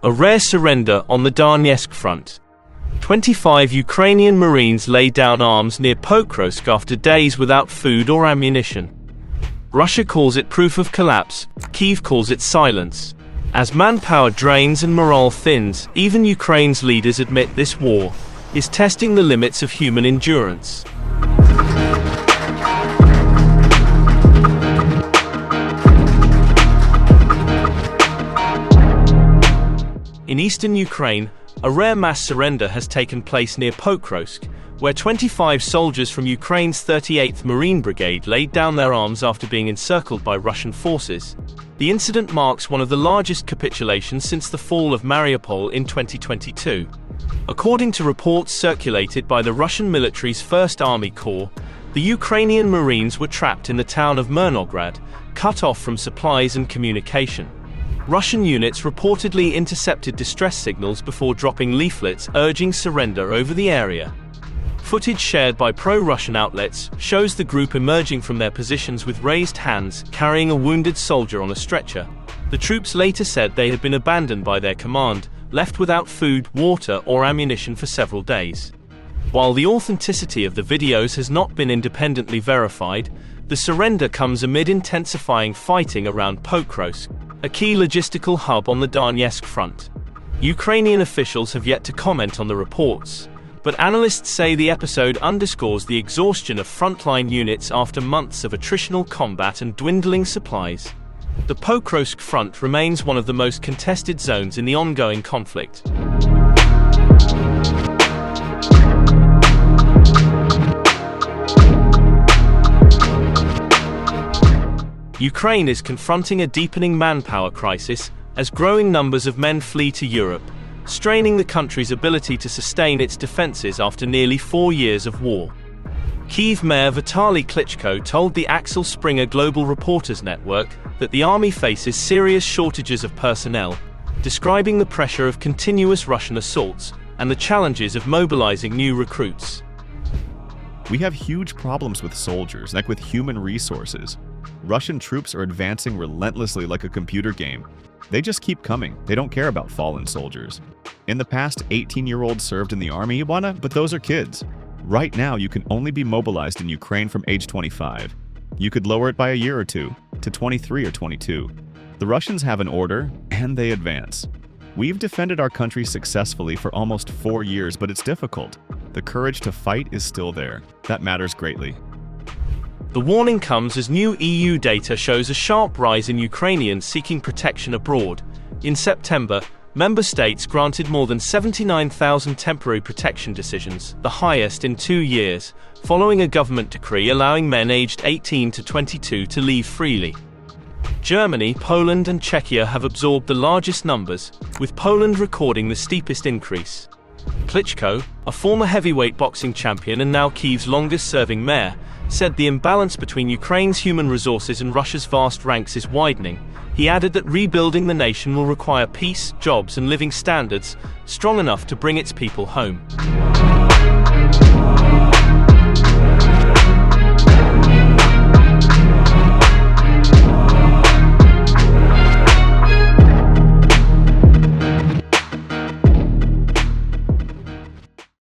A rare surrender on the Donetsk front. 25 Ukrainian Marines laid down arms near Pokrovsk after days without food or ammunition. Russia calls it proof of collapse, Kyiv calls it silence. As manpower drains and morale thins, even Ukraine's leaders admit this war is testing the limits of human endurance. In eastern Ukraine, a rare mass surrender has taken place near Pokrovsk, where 25 soldiers from Ukraine's 38th Marine Brigade laid down their arms after being encircled by Russian forces. The incident marks one of the largest capitulations since the fall of Mariupol in 2022. According to reports circulated by the Russian military's 1st Army Corps, the Ukrainian Marines were trapped in the town of Mirnograd, cut off from supplies and communication. Russian units reportedly intercepted distress signals before dropping leaflets urging surrender over the area. Footage shared by pro-Russian outlets shows the group emerging from their positions with raised hands, carrying a wounded soldier on a stretcher. The troops later said they had been abandoned by their command, left without food, water, or ammunition for several days. While the authenticity of the videos has not been independently verified, the surrender comes amid intensifying fighting around Pokrovsk, a key logistical hub on the Donetsk front. Ukrainian officials have yet to comment on the reports, but analysts say the episode underscores the exhaustion of frontline units after months of attritional combat and dwindling supplies. The Pokrovsk front remains one of the most contested zones in the ongoing conflict. Ukraine is confronting a deepening manpower crisis as growing numbers of men flee to Europe, straining the country's ability to sustain its defenses after nearly 4 years of war. Kyiv Mayor Vitali Klitschko told the Axel Springer Global Reporters Network that the army faces serious shortages of personnel, describing the pressure of continuous Russian assaults and the challenges of mobilizing new recruits. We have huge problems with soldiers, like with human resources. Russian troops are advancing relentlessly like a computer game. They just keep coming. They don't care about fallen soldiers. In the past, 18-year-olds served in the army, but those are kids. Right now, you can only be mobilized in Ukraine from age 25. You could lower it by a year or two, to 23 or 22. The Russians have an order, and they advance. We've defended our country successfully for almost 4 years, but it's difficult. The courage to fight is still there. That matters greatly. The warning comes as new EU data shows a sharp rise in Ukrainians seeking protection abroad. In September, member states granted more than 79,000 temporary protection decisions, the highest in 2 years, following a government decree allowing men aged 18 to 22 to leave freely. Germany, Poland, and Czechia have absorbed the largest numbers, with Poland recording the steepest increase. Klitschko, a former heavyweight boxing champion and now Kyiv's longest-serving mayor, said the imbalance between Ukraine's human resources and Russia's vast ranks is widening. He added that rebuilding the nation will require peace, jobs, and living standards strong enough to bring its people home.